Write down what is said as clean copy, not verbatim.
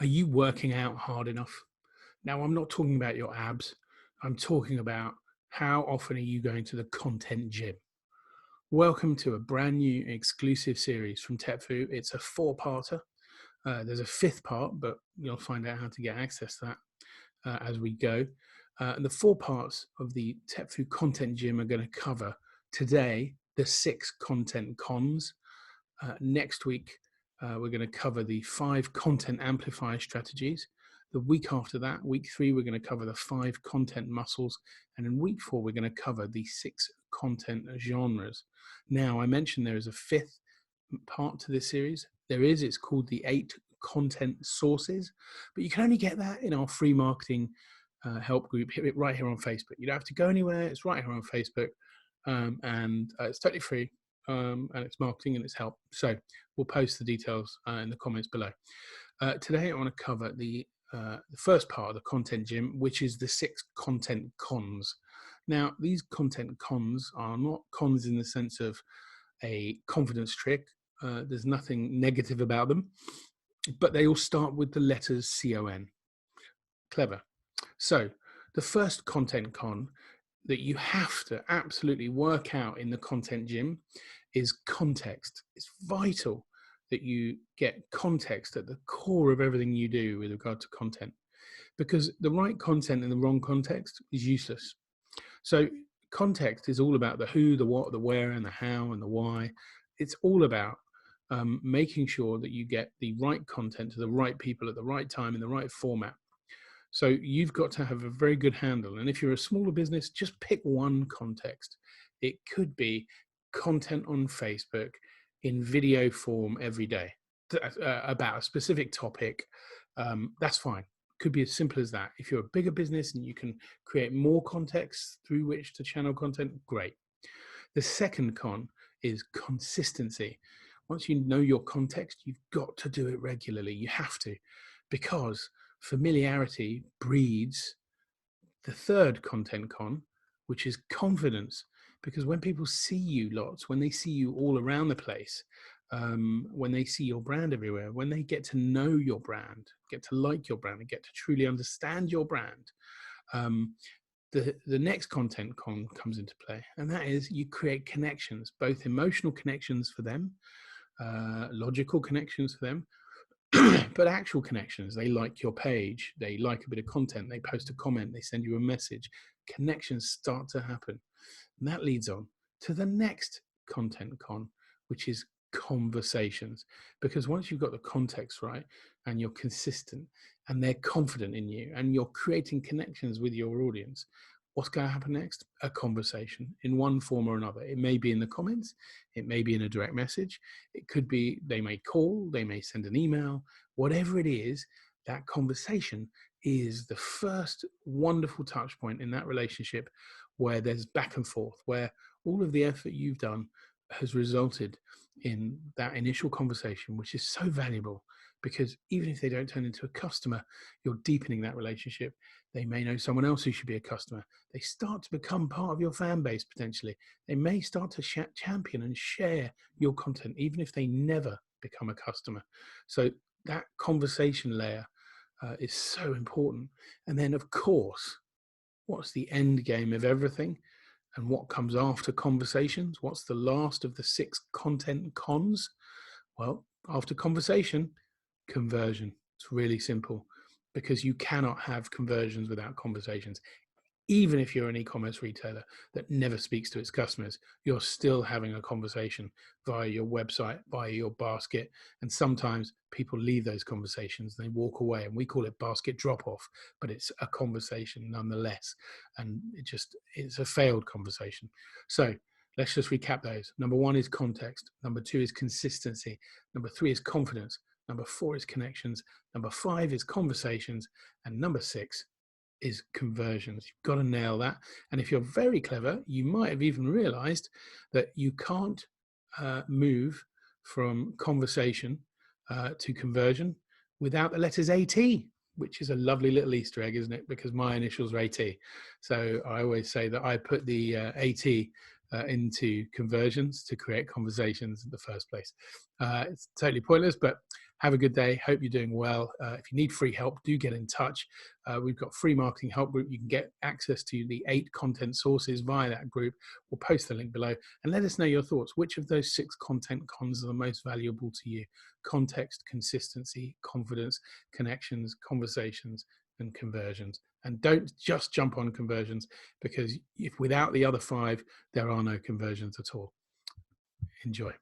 Are you working out hard enough? Now, I'm not talking about your abs. I'm talking about how often are you going to the content gym? Welcome to a brand new exclusive series from TepFu. It's a four-parter. There's a fifth part, but you'll find out how to get access to that as we go. And the four parts of the TepFu content gym are going to cover today the 6 content cons. Next week, we're going to cover the 5 content amplifier strategies. The week after that, week 3, we're going to cover the 5 content muscles. And in week 4, we're going to cover the 6 content genres. Now, I mentioned there is a 5th part to this series. There is, it's called the 8 content sources, but you can only get that in our free marketing help group right here on Facebook. You don't have to go anywhere. It's right here on Facebook, and it's totally free, and it's marketing and it's help. So we'll post the details in the comments below. Today I want to cover the first part of the content gym, which is the 6 content cons. Now, these content cons are not cons in the sense of a confidence trick. There's nothing negative about them, but they all start with the letters CON. Clever. So the first content con that you have to absolutely work out in the content gym is context. It's vital that you get context at the core of everything you do with regard to content, because the right content in the wrong context is useless. So context is all about the who, the what, the where, and the how, and the why. It's all about making sure that you get the right content to the right people at the right time in the right format. So you've got to have a very good handle. And if you're a smaller business, just pick one context. It could be content on Facebook in video form every day about a specific topic. That's fine. Could be as simple as that. If you're a bigger business and you can create more context through which to channel content, great. The second con is consistency. Once you know your context, you've got to do it regularly. You have to, because familiarity breeds the third content con, which is confidence. Because when people see you lots, when they see you all around the place, when they see your brand everywhere, when they get to know your brand, get to like your brand, and get to truly understand your brand, the next content con comes into play, and that is you create connections, both emotional connections for them, logical connections for them, but actual connections. They like your page, they like a bit of content, they post a comment, they send you a message. Connections start to happen. And that leads on to the next content con, which is conversations. Because once you've got the context right and you're consistent and they're confident in you and you're creating connections with your audience, what's going to happen next? A conversation in one form or another. It may be in the comments, it may be in a direct message, it could be they may call, they may send an email, whatever it is. That conversation is the first wonderful touch point in that relationship where there's back and forth, where all of the effort you've done has resulted in that initial conversation, which is so valuable, because even if they don't turn into a customer, you're deepening that relationship. They may know someone else who should be a customer. They start to become part of your fan base potentially. They may start to champion and share your content, even if they never become a customer. So that conversation layer is so important. And then, of course, what's the end game of everything? And what comes after conversations? What's the last of the 6 content cons? Well, after conversation, conversion. It's really simple, because you cannot have conversions without conversations. Even if you're an e-commerce retailer that never speaks to its customers, you're still having a conversation via your website, via your basket. And sometimes people leave those conversations, they walk away, and we call it basket drop off, but it's a conversation nonetheless. And it's a failed conversation. So let's just recap those. Number 1 is context. Number 2 is consistency. Number 3 is confidence. Number 4 is connections. Number 5 is conversations. And number 6 is conversions. You've got to nail that. And if you're very clever, you might have even realized that you can't move from conversation to conversion without the letters AT, which is a lovely little Easter egg, isn't it? Because my initials are AT. So I always say that I put the AT into conversions to create conversations in the first place. It's totally pointless, but Have a good day. Hope you're doing well. If you need free help, do get in touch. We've got free marketing help group. You can get access to the 8 content sources via that group. We'll post the link below and let us know your thoughts. Which of those 6 content cons are the most valuable to you? Context, consistency, confidence, connections, conversations, and conversions. And don't just jump on conversions, because if without the other 5, there are no conversions at all. Enjoy.